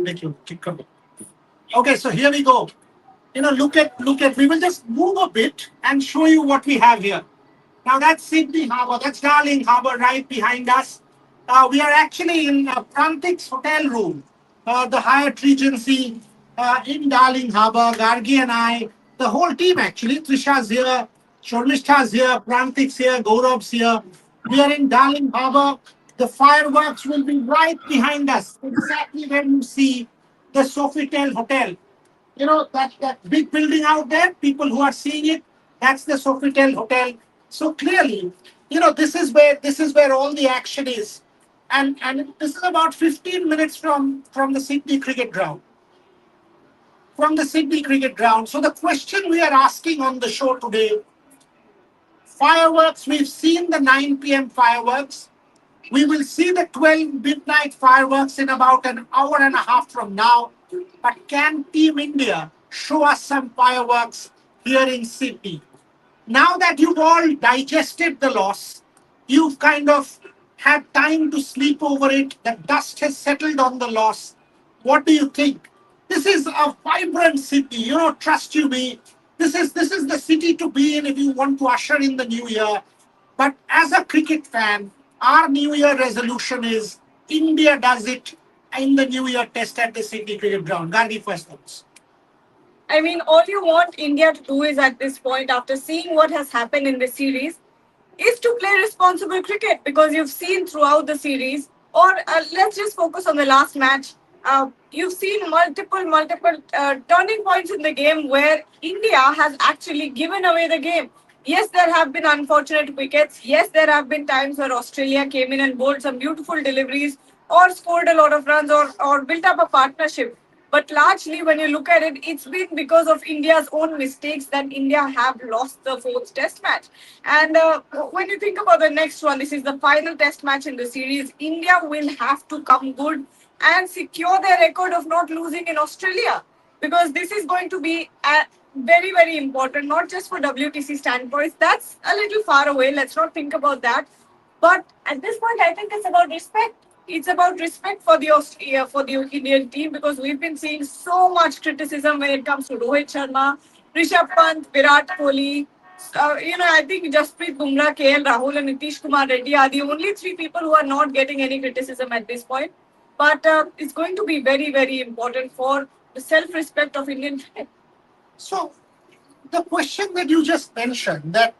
make you keep coming. Okay, so here we go. Look at. We will just move a bit and show you what we have here. Now that's Sydney Harbour. That's Darling Harbour right behind us. We are actually in Prantik's hotel room, the Hyatt Regency in Darling Harbour. Gargi and I, the whole team actually. Trisha's here, Shormishta's here, Prantik's here, Gaurav's here. We are in Darling Harbour. The fireworks will be right behind us, exactly where you see the Sofitel Hotel. That big building out there, people who are seeing it, that's the Sofitel Hotel. So clearly, this is where all the action is. And this is about 15 minutes from the Sydney cricket ground. From the Sydney cricket ground. So the question we are asking on the show today, fireworks, we've seen the 9 p.m. fireworks. We will see the 12 midnight fireworks in about an hour and a half from now. But can Team India show us some fireworks here in Sydney? Now that you've all digested the loss, you've kind of had time to sleep over it, the dust has settled on the loss. What do you think? This is a vibrant city, trust you me. This is the city to be in if you want to usher in the new year. But as a cricket fan, our New Year resolution is India does it in the New Year test at the Sydney Cricket Ground. Gandhi first thoughts. I mean, all you want India to do is at this point, after seeing what has happened in the series, is to play responsible cricket because you've seen throughout the series, or let's just focus on the last match. You've seen multiple turning points in the game where India has actually given away the game. Yes, there have been unfortunate wickets. Yes, there have been times where Australia came in and bowled some beautiful deliveries or scored a lot of runs or built up a partnership. But largely, when you look at it, it's been because of India's own mistakes that India have lost the fourth test match. And when you think about the next one, this is the final test match in the series. India will have to come good and secure their record of not losing in Australia, because this is going to be very, very important, not just for WTC standpoints. That's a little far away. Let's not think about that. But at this point, I think it's about respect. It's about respect for the Indian team, because we've been seeing so much criticism when it comes to Rohit Sharma, Rishabh Pant, Virat Kohli. I think Jasprit Bumrah, KL Rahul, and Nitish Kumar Reddy are the only three people who are not getting any criticism at this point. But it's going to be very, very important for the self-respect of Indian cricket. So the question that you just mentioned, that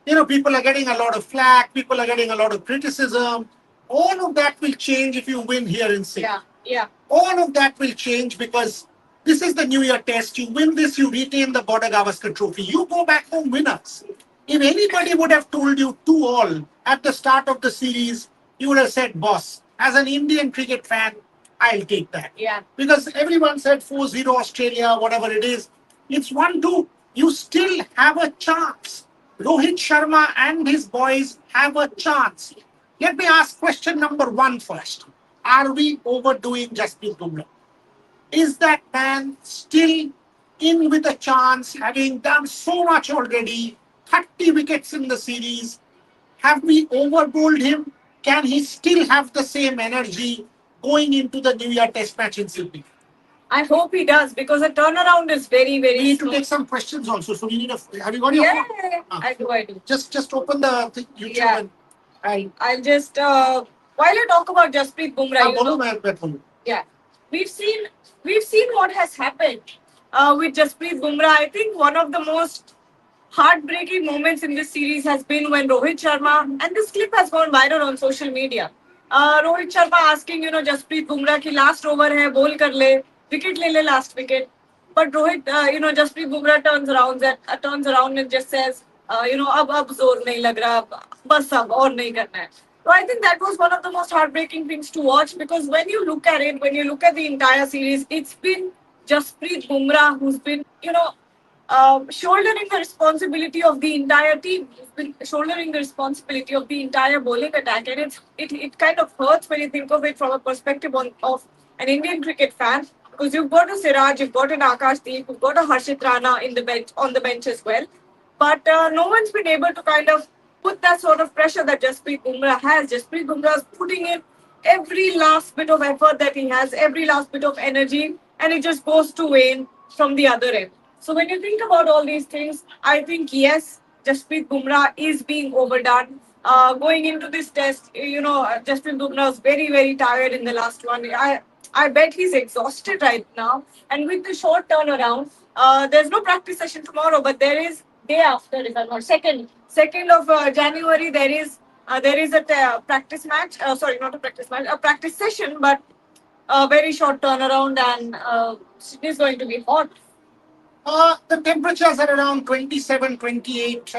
people are getting a lot of flack, people are getting a lot of criticism. All of that will change if you win here in Sydney. Yeah. All of that will change because this is the New Year test. You win this, you retain the Border Gavaskar Trophy. You go back home winners. If anybody would have told you 2-all at the start of the series, you would have said, boss, as an Indian cricket fan, I'll take that. Yeah. Because everyone said 4-0 Australia, whatever it is. It's 1-2. You still have a chance. Rohit Sharma and his boys have a chance. Let me ask question number one first. Are we overdoing Jasprit Bumrah? Is that man still in with a chance, having done so much already, 30 wickets in the series? Have we overbowled him? Can he still have the same energy going into the New Year test match in Sydney? I hope he does, because the turnaround is very, very We need slow. to take some questions also. So we need have you got your Yeah, phone? I do. Just open the YouTube Yeah. and I'll just while you talk about Jasprit Bumrah, yeah, we've seen what has happened with Jasprit Bumrah. I think one of the most heartbreaking moments in this series has been when Rohit Sharma, and this clip has gone viral on social media. Rohit Sharma asking, Jasprit Bumrah ki last over hai, bowl kar wicket le last wicket. But Rohit, Jasprit Bumrah turns around and just says, ab zor nahi lag raha, bas ab aur nahi karna hai. So I think that was one of the most heartbreaking things to watch, because when you look at it, when you look at the entire series, it's been Jasprit Bumrah who's been, shouldering the responsibility of the entire team. He's been shouldering the responsibility of the entire bowling attack, and it kind of hurts when you think of it from a perspective of an Indian cricket fan, because you've got a Siraj, you've got an Akashdeep, you've got a Harshit Rana on the bench as well, but no one's been able to kind of put that sort of pressure that Jasprit Bumrah has. Jasprit Bumrah is putting in every last bit of effort that he has, every last bit of energy, and it just goes to wane from the other end. So when you think about all these things, I think yes, Jasprit Bumrah is being overdone. Going into this test, Jasprit Bumrah was very, very tired in the last one. I bet he's exhausted right now. And with the short turnaround, there's no practice session tomorrow, but there is day after, if I'm not second of January. There is a practice match. Sorry, not a practice match, a practice session, but a very short turnaround, and Sydney is going to be hot. The temperatures are around 27, 28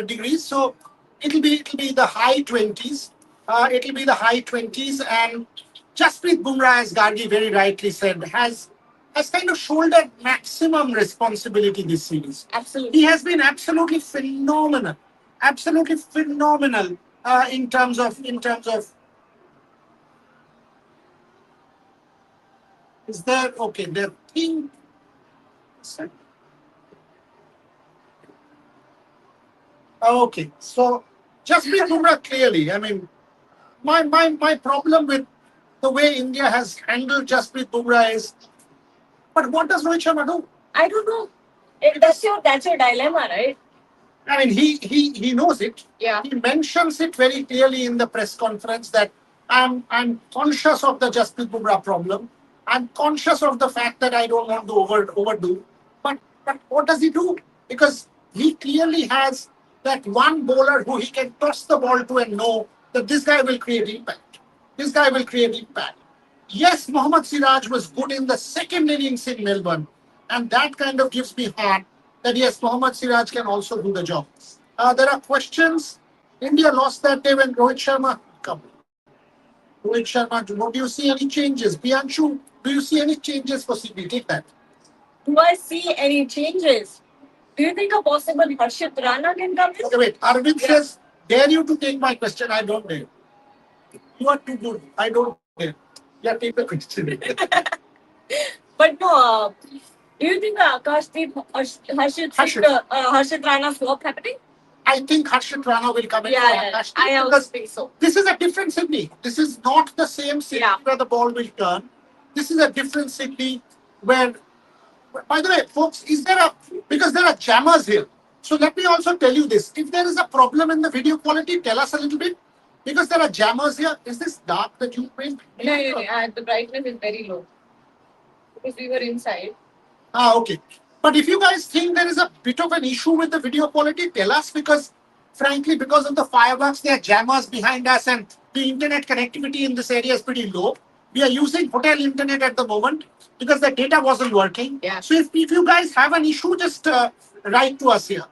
degrees. So it'll be the high 20s. It'll be the high 20s. And Jasprit Bumrah, as Gargi very rightly said, has kind of shouldered maximum responsibility this series. Absolutely. He has been absolutely phenomenal in terms of. Is there okay? The thing. Okay, so Jasprit Bumrah clearly. I mean, my problem with the way India has handled Jasprit Bumrah is, but what does Rohit Sharma do? I don't know. That's your dilemma, right? I mean, he knows it. Yeah. He mentions it very clearly in the press conference that I'm conscious of the Jasprit Bumrah problem. I'm conscious of the fact that I don't want to overdo. But what does he do? Because he clearly has that one bowler who he can toss the ball to and know that this guy will create impact. This guy will create impact. Yes, Mohammad Siraj was good in the second innings in Melbourne, and that kind of gives me heart that yes, Mohammad Siraj can also do the job. There are questions. India lost that day when Rohit Sharma come. Rohit Sharma, do you see any changes? Pianshu, do you see any changes for Sydney? Take that. Do I see any changes? Do you think a possible Harshit Rana can come in? Okay, wait. Arvind says, dare you to take my question? I don't dare. You are too good. I don't dare. Yeah, take the question. But no, do you think Akashdeep Harshit Rana swap happening? I think Harshit Rana will come in for Yeah, Akashdeep I also because think so. this is a different Sydney. This is not the same Sydney Yeah. where the ball will turn. This is a different Sydney where, by the way, folks, because there are jammers here. So let me also tell you this. If there is a problem in the video quality, tell us a little bit. Because there are jammers here. Is this dark that you print? No. The brightness is very low because we were inside. Okay. But if you guys think there is a bit of an issue with the video quality, tell us because, frankly, because of the fireworks, there are jammers behind us and the internet connectivity in this area is pretty low. We are using hotel internet at the moment because the data wasn't working. Yeah. So if you guys have an issue, just write to us here.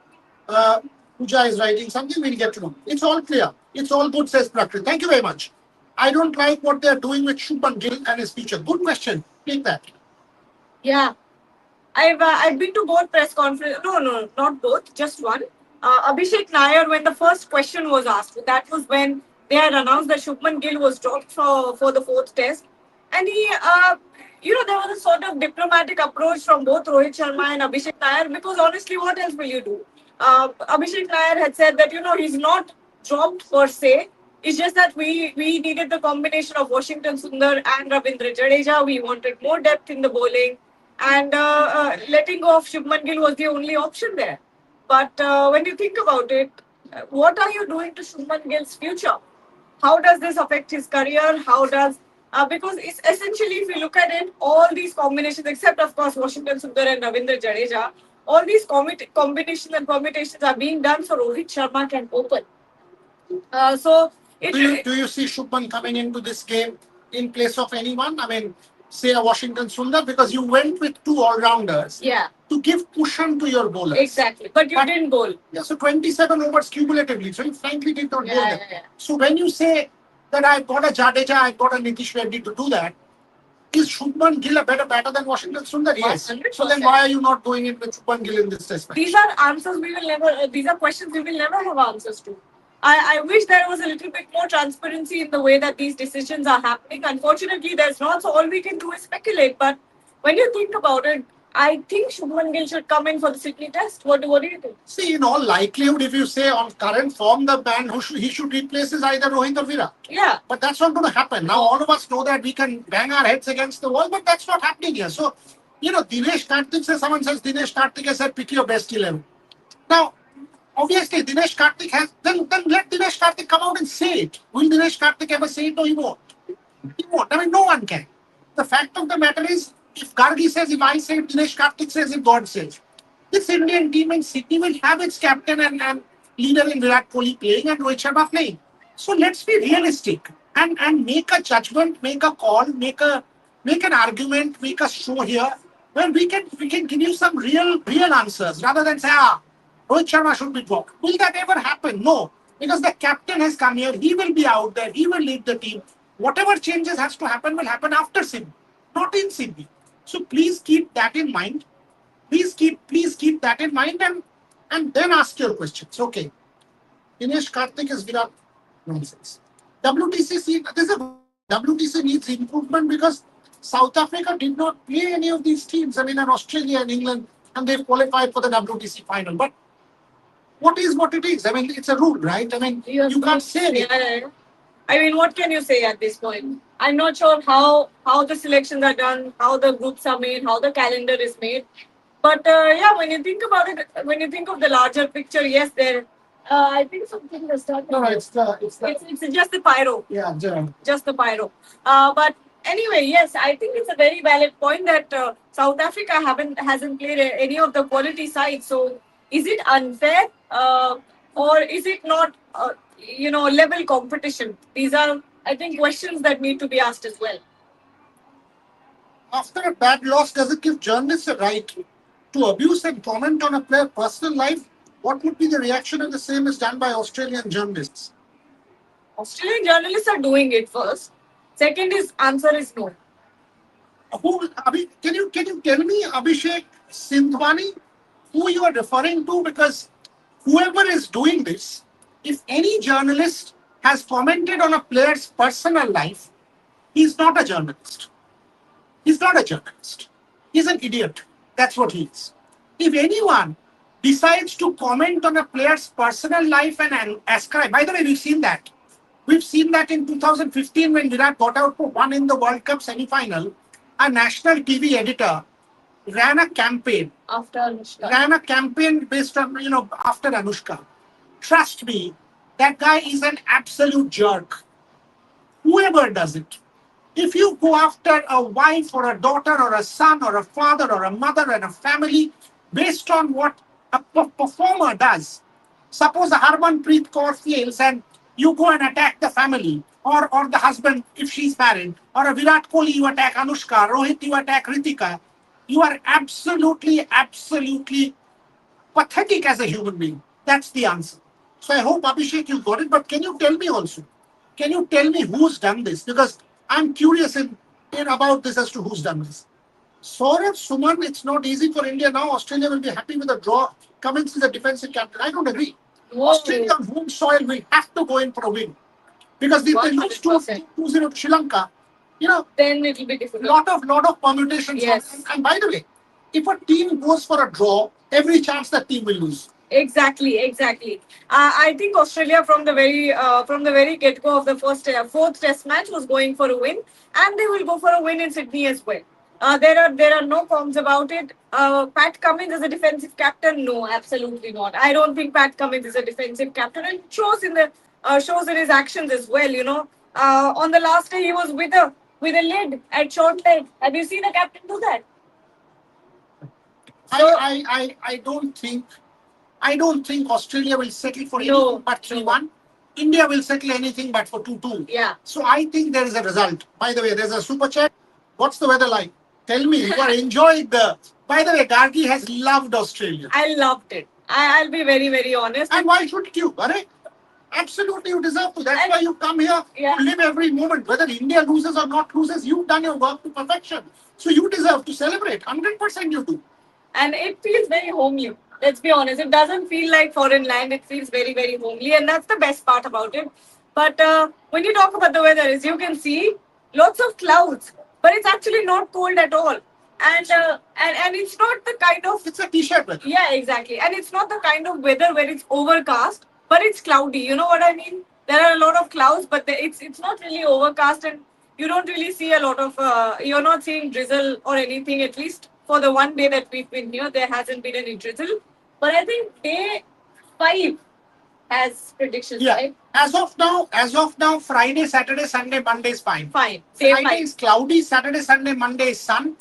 Pooja is writing something, we'll get to know. It's all clear. It's all good, says Prakrit. Thank you very much. I don't like what they're doing with Shubman Gill and his future. Good question. Take that. Yeah. I've been to both press conference. No, not both, just one. Abhishek Nair, when the first question was asked, that was when they had announced that Shubman Gill was dropped for the fourth test, and there was a sort of diplomatic approach from both Rohit Sharma and Abhishek Nair because honestly, what else will you do? Abhishek Nair had said that he's not dropped per se. It's just that we needed the combination of Washington Sundar and Ravindra Jadeja. We wanted more depth in the bowling, and letting go of Shubman Gill was the only option there. But when you think about it, what are you doing to Shubman Gill's future? How does this affect his career? How does because it's essentially, if you look at it, all these combinations, except of course Washington Sundar and Ravindra Jadeja, all these combinations and permutations are being done so Rohit Sharma can open. So Do you see Shubman coming into this game in place of anyone? I mean, say a Washington Sundar, because you went with two all-rounders. Yeah. To give cushion to your bowlers. Exactly. But you didn't bowl. Yeah, so 27 overs cumulatively. So you frankly did not bowl them. Yeah. So when you say that I've got a Jadeja, I've got a Nitish Reddy to do that, is Shubman Gill a better batter than Washington Sundar? Yes. 100%. So then why are you not doing it with Shubman Gill in this test match? These are questions we will never have answers to. I wish there was a little bit more transparency in the way that these decisions are happening. Unfortunately, there's not, so all we can do is speculate. But when you think about it, I think Shubman Gill should come in for the Sydney Test. What do you think? See, in all likelihood, if you say on current form, the man he should replace is either Rohit or Virat. Yeah. But that's not going to happen. Now, all of us know that we can bang our heads against the wall, but that's not happening here. So, Dinesh Karthik says, someone says, Dinesh Karthik has said, pick your best 11. Now, obviously, Dinesh Karthik has, then let Dinesh Karthik come out and say it. Will Dinesh Karthik ever say it? No, he won't. He won't. I mean, no one can. The fact of the matter is, if Gargi says, if I say it, Dinesh Karthik says, if God says. This Indian team in Sydney will have its captain and leader in Virat Kohli playing and Rohit Sharma playing. So let's be realistic and make a judgment, make a call, make an argument, make a show here where we can give you some real answers rather than say, Rohit Sharma should be dropped. Will that ever happen? No. Because the captain has come here, he will be out there, he will lead the team. Whatever changes has to happen will happen after Sydney, not in Sydney. So please keep that in mind. Please keep that in mind and then ask your questions. Okay. Dinesh Karthik is Virat. Nonsense. WTC, this is a WTC needs improvement because South Africa did not play any of these teams. I mean, and Australia and England, and they've qualified for the WTC final. But what is what it is? I mean, it's a rule, right? I mean, you can't say it. Yeah. I mean, what can you say at this point? I'm not sure how the selections are done, how the groups are made, how the calendar is made. But yeah, when you think about it, when you think of the larger picture, yes, there. I think something has started. No, It's just the pyro. Yeah, Just the pyro. But anyway, yes, I think it's a very valid point that South Africa hasn't played any of the quality sides. So is it unfair, or is it not? Level competition. These are, I think, questions that need to be asked as well. After a bad loss, does it give journalists a right to abuse and comment on a player's personal life? What would be the reaction if the same is done by Australian journalists? Australian journalists are doing it first. Second is answer is no. Can you tell me, Abhishek Sindhwani, who you are referring to? Because whoever is doing this, if any journalist has commented on a player's personal life, he's not a journalist. He's not a journalist. He's an idiot. That's what he is. If anyone decides to comment on a player's personal life and ascribe, by the way, we've seen that. We've seen that in 2015 when Virat got out for one in the World Cup semi-final. A national TV editor ran a campaign. After Anushka. Ran a campaign based on, after Anushka. Trust me, that guy is an absolute jerk. Whoever does it. If you go after a wife or a daughter or a son or a father or a mother and a family based on what a performer does, suppose a Harmanpreet Kaur fails and you go and attack the family or the husband if she's married, or a Virat Kohli you attack Anushka, Rohit you attack Ritika, you are absolutely pathetic as a human being. That's the answer. So I hope, Abhishek, you got it. But can you tell me also? Can you tell me who's done this? Because I'm curious in about this as to who's done this. Saurav, Suman, it's not easy for India now. Australia will be happy with a draw. Cummins is a defensive captain. I don't agree. Whoa. Australia on home soil will have to go in for a win. Because if they lose 2-0 to Sri Lanka, then it will be difficult. Lot of permutations. Yes. And by the way, if a team goes for a draw, every chance that team will lose. Exactly. I think Australia from the very get go of the fourth Test match was going for a win, and they will go for a win in Sydney as well. There are no qualms about it. Pat Cummins is a defensive captain? No, absolutely not. I don't think Pat Cummins is a defensive captain, and it shows in his actions as well. On the last day he was with a lid at short leg. Have you seen a captain do that? I don't think Australia will settle for anything but 3-1. India will settle anything but for 2-2. Yeah. So I think there is a result. By the way, there's a super chat. What's the weather like? Tell me, you are enjoying the... By the way, Gargi has loved Australia. I loved it. I'll be very, very honest. And why shouldn't you? Right? Absolutely, you deserve to. That's why you come here to live every moment. Whether India loses or not loses, you've done your work to perfection. So you deserve to celebrate. 100% you do. And it feels very homely. Let's be honest. It doesn't feel like foreign land. It feels very, very homely. And that's the best part about it. But when you talk about the weather, as you can see, lots of clouds. But it's actually not cold at all. And it's not the kind of It's a t-shirt weather. yeah, exactly. And it's not the kind of weather where it's overcast, but it's cloudy. You know what I mean? There are a lot of clouds, but it's not really overcast, and you don't really see a lot of. You're not seeing drizzle or anything. At least for the one day that we've been here, there hasn't been any drizzle. But I think day 5 has predictions, Yeah. right? As of now, Friday, Saturday, Sunday, Monday is fine. Fine. Day Friday 5. is cloudy. Saturday, Sunday, Monday is sun.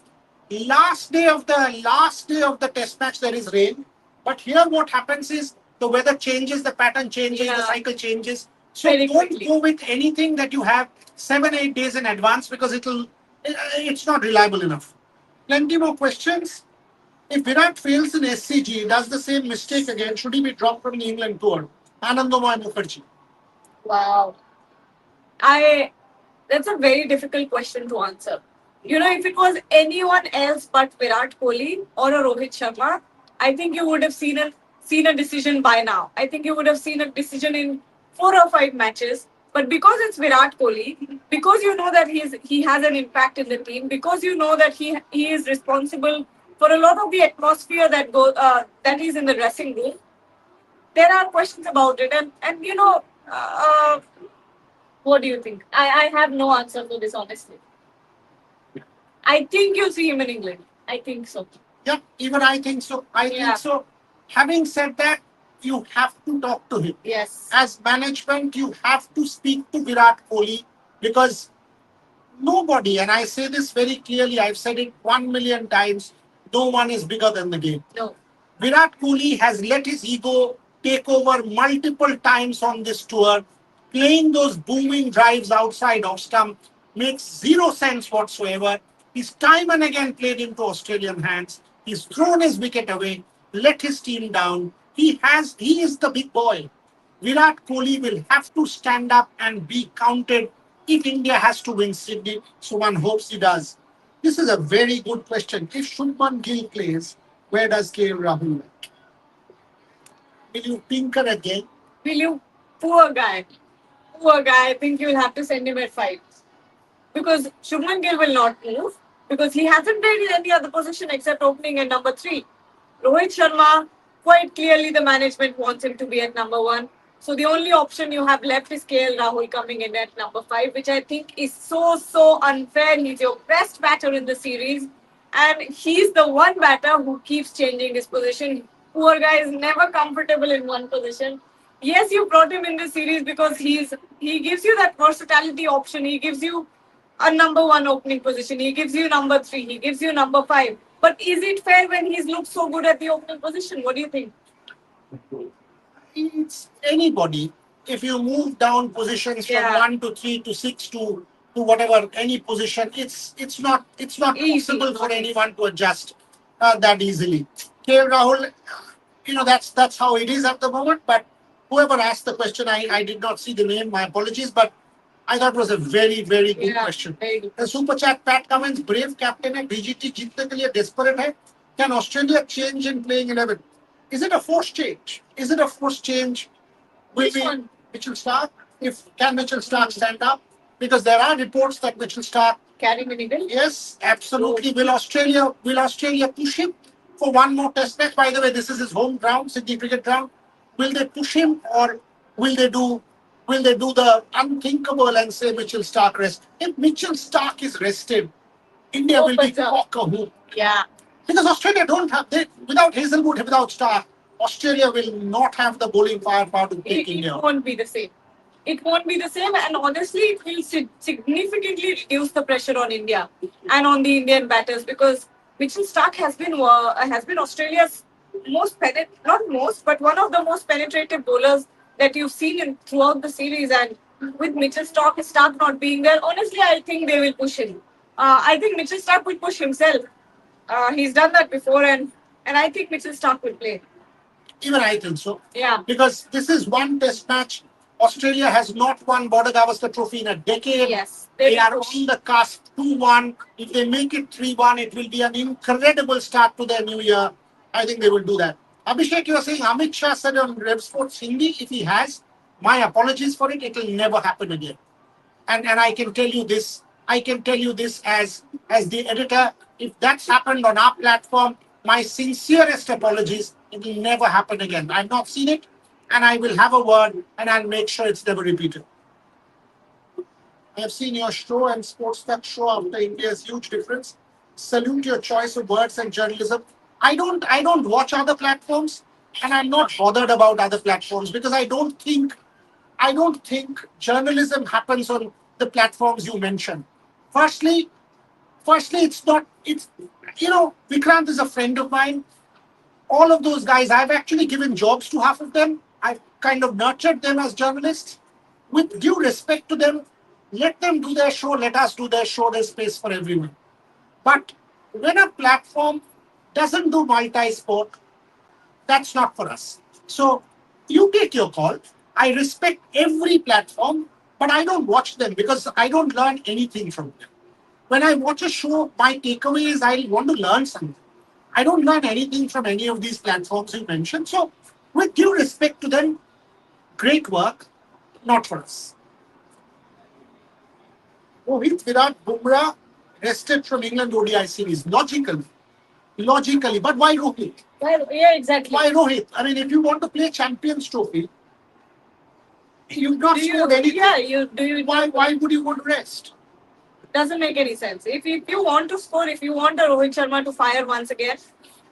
Last day of the test match, there is rain. But here, what happens is the weather changes, the pattern changes, the Yeah. cycle changes. So Very don't quickly. go with anything that you have 7-8 days in advance because it's not reliable enough. Plenty more questions. If Virat fails in SCG, does the same mistake again, should he be dropped from the England tour? Anandamoy Mukherjee. Wow. I That's a very difficult question to answer. You know, if it was anyone else but Virat Kohli or a Rohit Sharma, I think you would have seen a decision by now. I think you would have seen a decision in 4 or 5 matches. But because it's Virat Kohli, because you know that he has an impact in the team, because you know that he is responsible for a lot of the atmosphere that is in the dressing room, there are questions about it. And what do you think? I have no answer for this, honestly. I think you'll see him in England. I think so. Yeah, even I think so. I Yeah. think so. Having said that, you have to talk to him. Yes. As management, you have to speak to Virat Kohli because nobody, and I say this very clearly, I've said it 1 million times, no one is bigger than the game. No. Virat Kohli has let his ego take over multiple times on this tour. Playing those booming drives outside off stump makes zero sense whatsoever. He's time and again played into Australian hands. He's thrown his wicket away, let his team down. He is the big boy. Virat Kohli will have to stand up and be counted if India has to win Sydney. So one hopes he does. This is a very good question. If Shubman Gill plays, where does KL Rahul went? Will you tinker again? Will you? Poor guy. Poor guy. I think you'll have to send him at 5. Because Shubman Gill will not move because he hasn't played in any other position except opening at number 3. Rohit Sharma, quite clearly the management wants him to be at number 1. So the only option you have left is KL Rahul coming in at number 5, which I think is so unfair. He's your best batter in the series, and he's the one batter who keeps changing his position. Poor guy is never comfortable in one position. Yes, you brought him in this series because he gives you that versatility option. He gives you a number 1 opening position. He gives you number 3. He gives you number 5. But is it fair when he's looked so good at the opening position? What do you think? It's anybody. If you move down positions from Yeah. 1 to 3 to 6 to whatever any position, it's not Easy. possible for anyone to adjust that easily. KL Rahul, that's how it is at the moment. But whoever asked the question, I did not see the name. My apologies, but I thought it was a very good Yeah, question. very good. The super chat Pat Cummins, brave captain है BGT जीतने के लिए desperate है. Can Australia change in playing 11? Is it a forced change? Is it a forced change? Will Which be one? Mitchell Stark? Can Mitchell Stark stand up? Because there are reports that Mitchell Stark, Carrying the needle? yes, absolutely. Will Australia push him for one more test match? By the way, this is his home ground, Sydney cricket ground. Will they push him or will they do the unthinkable and say Mitchell Stark rest? If Mitchell Stark is rested, India will be Opens up. cock a hoop. Yeah. Because Australia don't have without Hazelwood, without Stark, Australia will not have the bowling firepower to take India. It won't be the same. It won't be the same, and honestly, it will significantly reduce the pressure on India and on the Indian batters because Mitchell Stark has been Australia's not most, but one of the most penetrative bowlers that you've seen throughout the series. And with Mitchell Stark not being there, honestly, I think they will push him. I think Mitchell Stark will push himself. He's done that before, and I think Mitchell Stark will play. Even I think so. Yeah. Because this is one test match. Australia has not won Border Gavaskar Trophy in a decade. Yes. They are on the cusp 2-1. If they make it 3-1, it will be an incredible start to their new year. I think they will do that. Abhishek, you are saying Amit Shah said on Rev Sports Hindi, if he has, my apologies for it, it will never happen again. And I can tell you this, I can tell you this as the editor. If that's happened on our platform, my sincerest apologies. It will never happen again. I've not seen it, and I will have a word, and I'll make sure it's never repeated. I have seen your show and Sports Tech show after India's huge difference. Salute your choice of words and journalism. I don't watch other platforms, and I'm not bothered about other platforms because I don't think journalism happens on the platforms you mentioned. Firstly, firstly, it's not. It's Vikrant is a friend of mine. All of those guys, I've actually given jobs to half of them. I've kind of nurtured them as journalists. With due respect to them, let them do their show. Let us do their show. There's space for everyone. But when a platform doesn't do multi-sport, that's not for us. So you take your call. I respect every platform, but I don't watch them because I don't learn anything from them. When I watch a show, my takeaway is I want to learn something. I don't learn anything from any of these platforms you mentioned. So, with due respect to them, great work, not for us. Rohit Virat Bumrah rested from England ODI series. Logically. But why Rohit? Well, yeah, exactly. Why Rohit? I mean, if you want to play Champions Trophy, you've not scored anything. Yeah, you do. You Why would you want to rest? doesn't make any sense. If you want to score, if you want a Rohit Sharma to fire once again,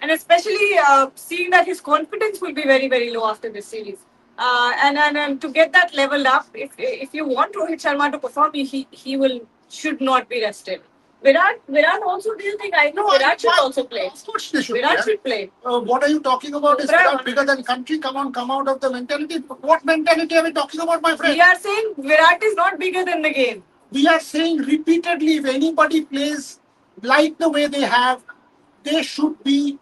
and especially seeing that his confidence will be very very low after this series, and to get that leveled up, if you want Rohit Sharma to perform, he will should not be rested. Virat also, do you think? I know Virat should also play. Of course they should. Virat should play. What are you talking about? Is Bumrah- Virat bigger than country? Come on, come out of the mentality. What mentality are we talking about, my friend? We are saying Virat is not bigger than the game. We are saying repeatedly, if anybody plays like the way they have, they should be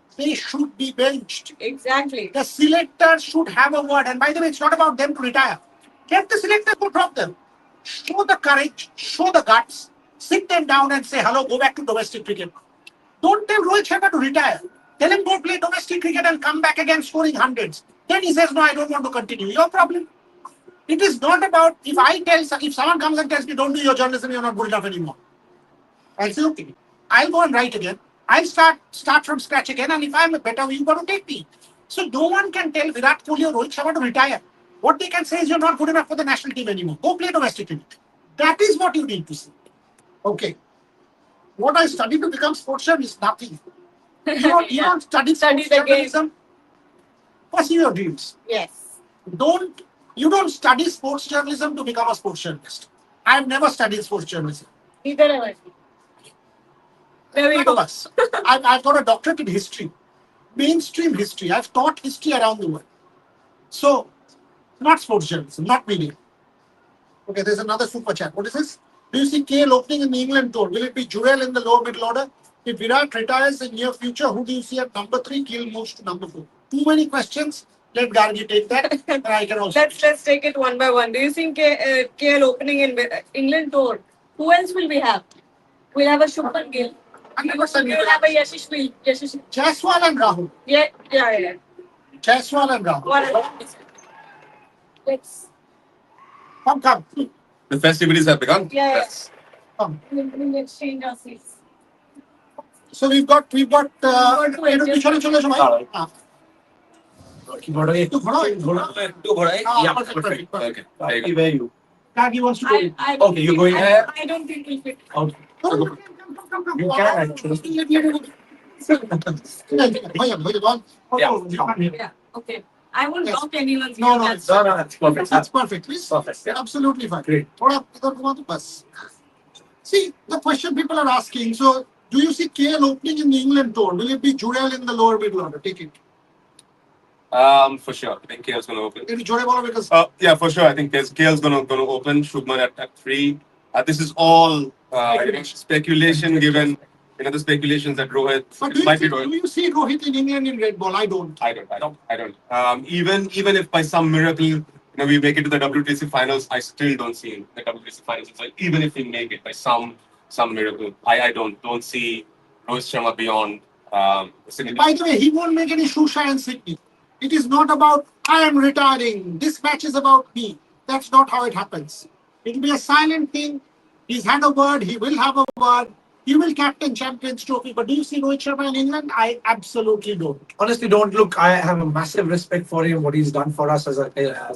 benched. Exactly. The selector should have a word. And by the way, it's not about them to retire. Get the selector to drop them. Show the courage, show the guts, sit them down and say, hello, go back to domestic cricket. Don't tell Rohit Sharma to retire. Tell him go play domestic cricket and come back again scoring hundreds. Then he says, no, I don't want to continue. Your problem. It is not about if someone comes and tells me don't do your journalism, you're not good enough anymore. I'll say okay. I'll go and write again. I'll start from scratch again, and if I'm better, you've got to take me. So no one can tell Virat Kohli or Rohit Sharma to retire. What they can say is you're not good enough for the national team anymore. Go play domestic cricket. That is what you need to say. Okay. What I studied to become sports journalist is nothing. You don't study Study sports the game. journalism. Pursue your dreams. Yes. You don't study sports journalism to become a sports journalist. I've never studied sports journalism. Neither have I. There we None go. of us. I've got a doctorate in history, mainstream history. I've taught history around the world. So, not sports journalism, not media. Okay, there's another super chat. What is this? Do you see KL opening in the England tour? Will it be Jurel in the lower middle order? If Virat retires in near future, who do you see at number 3? KL moves to number 4. Too many questions. Let Gargi take that, and I can also. Let's take it one by one. Do you think KL opening in England tour? Who else will we have? We'll have a Shubman Gill. We'll have a Yashish. Jaiswal and Rahul. Yeah. Jaiswal and Rahul. 100%. Let's. Come. The festivities have begun. Yeah. Yes. Come. We'll exchange our seats. So we've got. two engines. chalo. Two bhai. Yeah, Perfect. Okay. There you go. Where you? Gargi wants to go. Okay, you're going there? I don't think we'll fit. Out. Come. You can actually. Yeah. Okay. I won't Yes. block anyone's No, view. it's- No, that's perfect. That's perfect. Please. Perfect. Yeah. Absolutely fine. Great. See, the question people are asking. So, do you see KL opening in the England tour? Will it be Jurel in the lower middle order? Take it. For sure. I think KL's going to open. Maybe Jure Bolo because Yeah, for sure. I think KL's going to open. Shubman at 3. This is all speculation given. The speculations that Rohit But do might be do Rohit. you see Rohit in England in red ball? I don't. I don't. Even if by some miracle, we make it to the WTC finals, I still don't see him in the WTC finals. So even if we make it by some miracle, I don't see Rohit Sharma beyond Sydney. By the way, he won't make any shoe shine in Sydney. It is not about I am retiring. This match is about me. That's not how it happens. It will be a silent thing. He's had a word. He will have a word. He will captain Champions Trophy. But do you see Rohit Sharma in England? I absolutely don't. Honestly, don't look. I have a massive respect for him, what he's done for us as a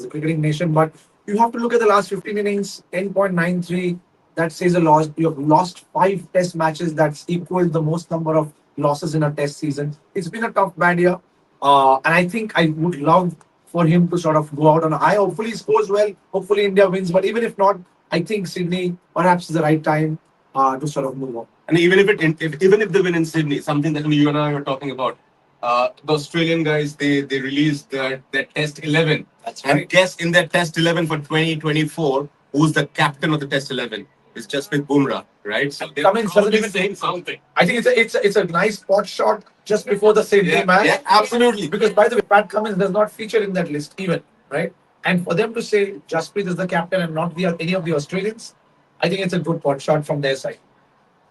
cricketing nation. But you have to look at the last 15 innings, 10.93. That says a lot. You have lost 5 Test matches. That's equal the most number of losses in a Test season. It's been a tough bad year, and I think I would love for him to sort of go out on a high. Hopefully, he scores well. Hopefully, India wins. But even if not, I think Sydney perhaps is the right time to sort of move on. And even even if they win in Sydney, something that you and I were talking about, the Australian guys they released their Test 11. That's And right. guess in their Test 11 for 2024, who's the captain of the Test 11? It's Jasprit Bumrah, right? So they're Cummins doesn't probably even saying something. I think it's a nice spot shot just before the Sydney Yeah, match. yeah, absolutely. Because by the way, Pat Cummins does not feature in that list even, right? And for them to say Jasprit is the captain and not any of the Australians, I think it's a good pot shot from their side.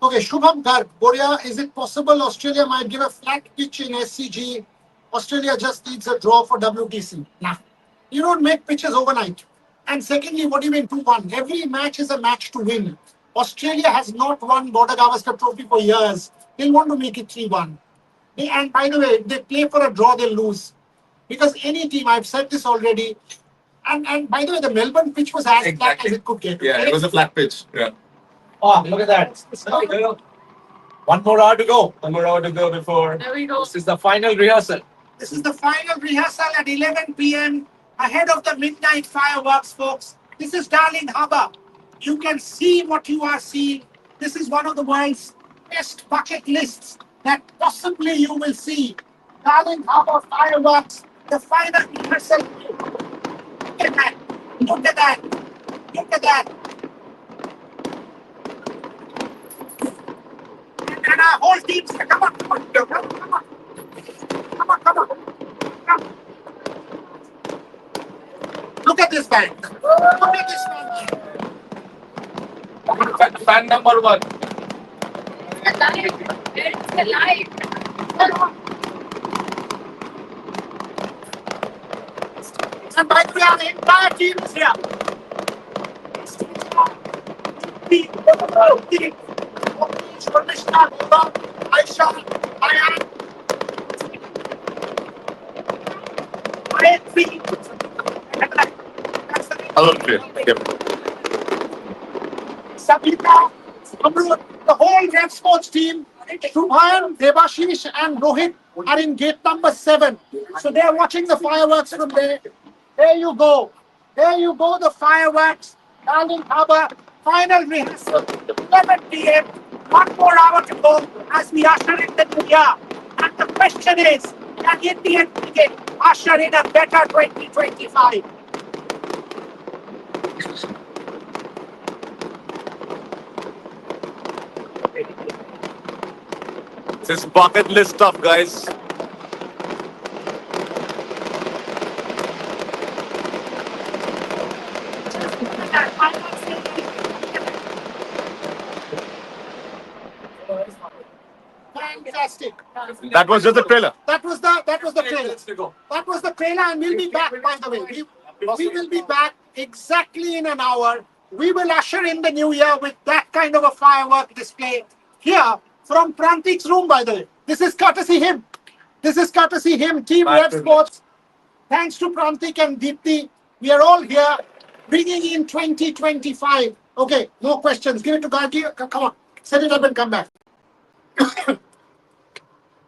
Okay, Shubham Garg, Boria, is it possible Australia might give a flat pitch in SCG? Australia just needs a draw for WTC. Nah. You don't make pitches overnight. And secondly, what do you mean 2-1? Every match is a match to win. Australia has not won Border Gavaskar Trophy for years. They'll want to make it 3-1. And by the way, if they play for a draw, they'll lose. Because any team, I've said this already, and by the way, the Melbourne pitch was as flat as it could get. Yeah, it was a flat pitch. Yeah. Oh, look at that. One more hour to go. 1 more hour to go before. There we go. This is the final rehearsal. This is the final rehearsal at 11 p.m. ahead of the midnight fireworks, folks. This is Darling Harbour. You can see what you are seeing. This is one of the world's best bucket lists that possibly you will see. Darling Harbour fireworks, the final rehearsal. Look at that. Look at that. Look at that. And our whole team's here. Come on, come on, come on, come on. Come on, come on. Come. Look at this band. Look at this band. Fan number 1. It's alive. It's alive. And by the way, our entire team is here. Aisha, Ayan, Sabita, Amrut, the whole Red Sports team, Shubhayan, Debashish, and Rohit are in gate number 7. So they are watching the fireworks from there. There you go. There you go, the fireworks. Darling Harbour, final rehearsal, 11 p.m. 1 more hour to go as we usher in the new year. And the question is, can Indian cricket usher in a better 2025? This is bucket list stuff, guys. Fantastic. That was just the trailer. That was the trailer. That was the trailer, and we'll be back, by the way. We will be back exactly in an hour. We will usher in the new year with that kind of a firework display here from Prantik's room, by the way. This is courtesy him. This is courtesy him, Team Red Sports. Thanks to Prantik and Deepthi, we are all here bringing in 2025. Okay, no questions. Give it to Gargi. Come on, set it up and come back.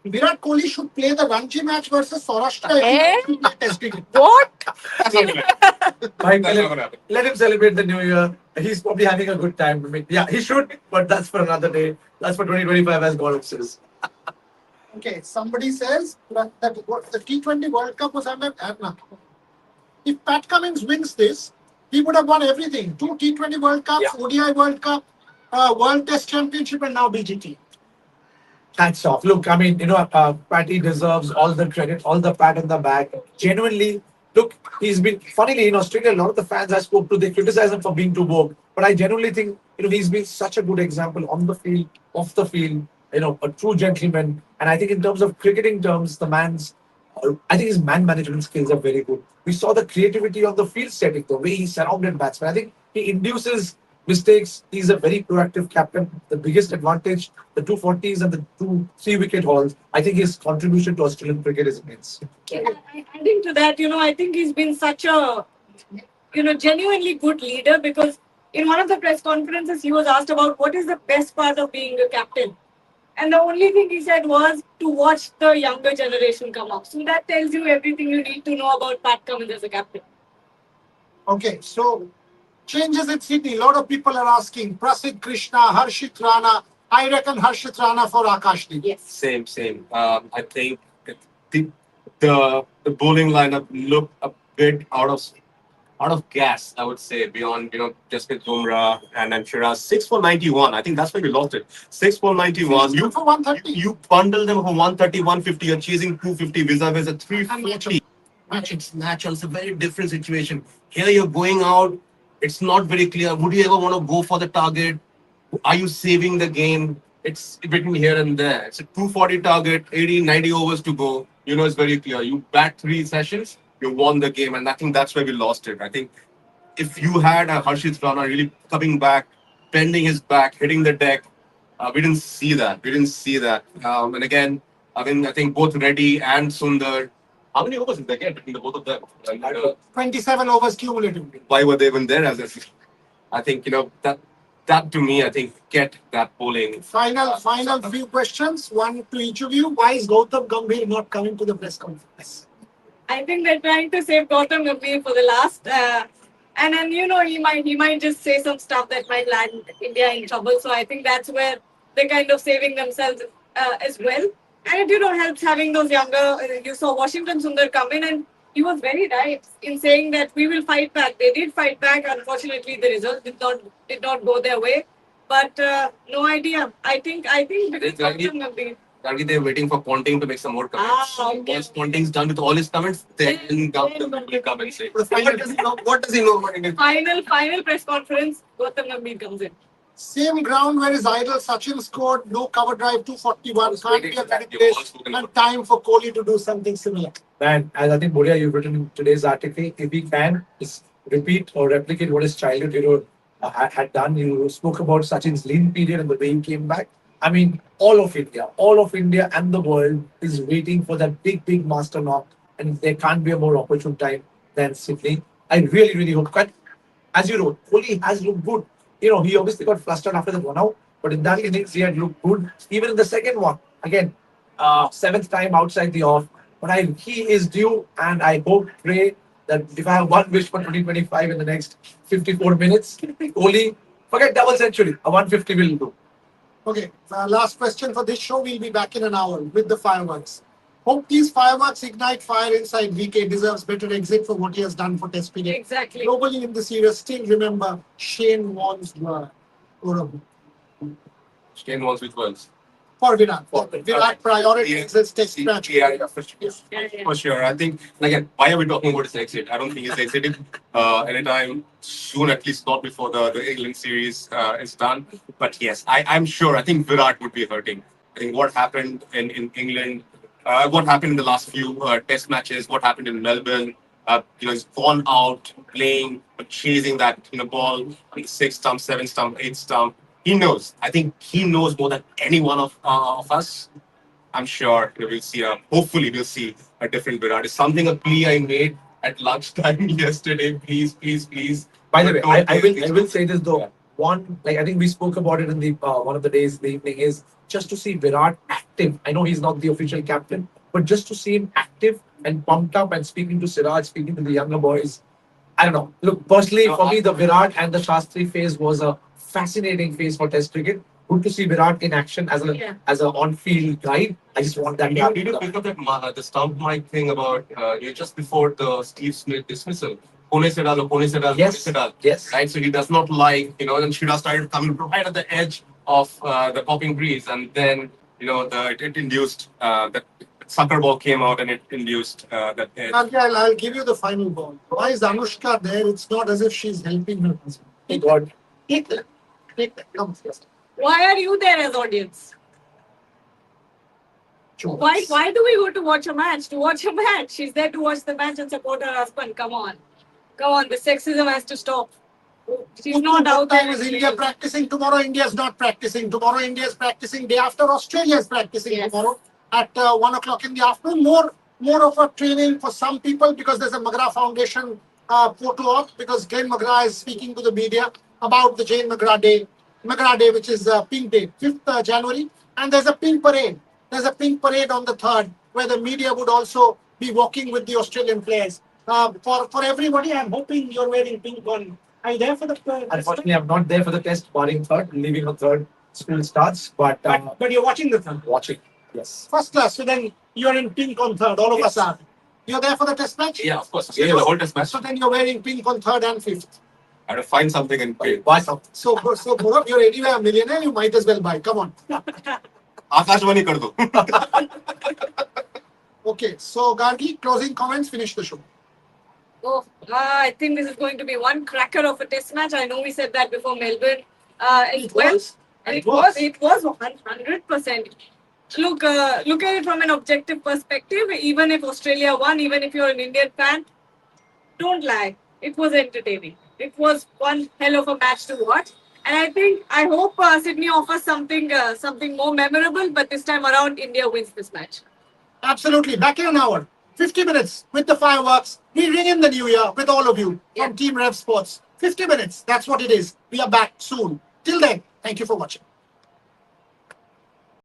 Virat Kohli should play the Ranji match versus Saurashtra. What? Mike, let him celebrate the new year. He's probably having a good time. I mean, yeah, he should, but that's for another day. That's for 2025, as Gaurav says. Okay, somebody says that the T20 World Cup was if Pat Cummins wins this, he would have won everything. 2 T20 World Cups, ODI World Cup, World Test Championship, and now BGT. Hats off. Look, I mean, Patty deserves all the credit, all the pat on the back. Genuinely, look, he's been, funnily, in Australia, a lot of the fans I spoke to, they criticize him for being too woke. But I genuinely think, he's been such a good example on the field, off the field, a true gentleman. And I think in terms of cricketing terms, I think his man management skills are very good. We saw the creativity on the field setting, the way he surrounded batsmen. I think he induces mistakes. He's a very proactive captain. The biggest advantage, the 240s and the 3 wicket hauls. I think his contribution to Australian cricket is immense. Adding to that, I think he's been such a genuinely good leader because in one of the press conferences he was asked about what is the best part of being a captain. And the only thing he said was to watch the younger generation come up. So that tells you everything you need to know about Pat Cummins as a captain. Okay, so changes in Sydney. A lot of people are asking Prasid Krishna, Harshit Rana. I reckon Harshit Rana for Akashdeep. Yes. Same. I think the, the bowling lineup looked a bit out of gas, I would say, beyond Jasprit Bumrah and Shiraz. 6 for 91. I think that's where we lost it. 6 for 91. You for 130. You bundle them for 130, 150. You're chasing 250 vis-a-vis a 340. It's natural. It's a very different situation. Here you're going out. It's not very clear. Would you ever want to go for the target? Are you saving the game? It's between here and there. It's a 240 target, 80, 90 overs to go. It's very clear. You bat 3 sessions, you won the game. And I think that's where we lost it. I think if you had a Harshit Rana really coming back, bending his back, hitting the deck, we didn't see that. And again, I think both Reddy and Sundar, how many overs did they get between the both of them? And, 27 overs cumulatively. why were they even there as a I think that to me, I think get that bowling. Final few questions. One to each of you. Why is Gautam Gambhir not coming to the press conference? I think they're trying to save Gautam Gambhir for the last, and then he might just say some stuff that might land India in trouble. So I think that's where they're kind of saving themselves as well. And it helps having those younger. You saw Washington Sundar come in, and he was very right in saying that we will fight back. They did fight back. Unfortunately, the result did not go their way. But no idea. I think because Gautam Gambhir. They're waiting for Ponting to make some more comments. Okay. Once Ponting's done with all his comments, then Gautam will come and say, what does he know about Indian? Final press conference, Gautam Gambhir comes in. Same ground where his idol Sachin scored, no cover drive, 241. Can't be a better place. And time for Kohli to do something similar. Man, as I think Boria, you've written in today's article, if we can just repeat or replicate what his childhood hero had done, you spoke about Sachin's lean period and the way he came back. I mean, all of India and the world is waiting for that big master knock, and there can't be a more opportune time than Sydney. I really hope. But as you wrote, Kohli has looked good. He obviously got flustered after the one out, but in that innings he had looked good. Even in the second one, again, 7th time outside the off. But he is due, and I pray that if I have one wish for 2025 in the next 54 minutes, Kohli, forget double century, a 150 will do. Okay, last question for this show. We'll be back in an hour with the fireworks. Hope these fireworks ignite fire inside VK. Deserves better exit for what he has done for Test cricket. Exactly. Nobody in the series still remember Shane Warne's word. Shane Warne's which words? For Virat. For Virat priority exits Test match. Yeah, for sure. Yeah. For sure. I think, again, why are we talking about his exit? I don't think he's exiting anytime soon, at least not before the England series is done. But yes, I'm sure. I think Virat would be hurting. I think what happened in England, what happened in the last few test matches, what happened in Melbourne, he's gone out playing, chasing that ball on the 6th stump, 7th stump, 8th stump. He knows. I think he knows more than any one of us. I'm sure we'll see. Hopefully, we'll see a different Virat. It's something a plea I made at lunchtime yesterday. Please. By the way, I will say this though. One, I think we spoke about it in the one of the days, the evening, is just to see Virat active. I know he's not the official captain, but just to see him active and pumped up and speaking to Siraj, speaking to the younger boys. I don't know. Look, personally, for me, the Virat and the Shastri phase was a fascinating phase for Test cricket. Good to see Virat in action as an on-field guide. I just want that. Did you pick up that the stump mic thing about just before the Steve Smith dismissal? Pune se dalo. Yes. Right, so he does not like, and Shira started coming right at the edge of the popping breeze, and then it induced that sucker ball came out and it induced that edge. I'll give you the final ball. Why is Anushka there? It's not as if she's helping her husband. Thank God. Take that. Come first. Why are you there as audience? Why do we go to watch a match? To watch a match. She's there to watch the match and support her husband. Come on. The sexism has to stop. She's not What out there. time is with India players. practicing? Tomorrow India is not practicing. Tomorrow India is practicing. Day after Australia is practicing Yes. tomorrow at 1 o'clock in the afternoon. More of a training for some people because there's a McGrath Foundation photo op because Glenn McGrath is speaking to the media about the Jane McGrath Day, which is Pink Day, 5th January. And there's a pink parade. There's a pink parade on the 3rd where the media would also be walking with the Australian players. For everybody, I'm hoping you're wearing pink on. Are you there for the? Unfortunately, I'm not there for the test, barring third, leaving on third. School starts, but But you're watching the third. watching. Yes. First class. So then you're in pink on third. All of Yes. us are. You're there for the test match? Yeah, of course. Yeah, the whole test match. So then you're wearing pink on third and fifth. I had to find something and pay. Buy something. So Gaurav, you're anyway a millionaire. You might as well buy. Come on. Akashvani kar do. Okay. So Gargi, closing comments. Finish the show. Oh, I think this is going to be one cracker of a test match. I know we said that before Melbourne. It was. It was 100%. Look at it from an objective perspective. Even if Australia won, even if you're an Indian fan, don't lie. It was entertaining. It was one hell of a match to watch. And I hope Sydney offers something more memorable. But this time around, India wins this match. Absolutely. Back in an hour. 50 minutes with the fireworks. We ring in the new year with all of you from Team Rev Sports. 50 minutes. That's what it is. We are back soon. Till then, thank you for watching.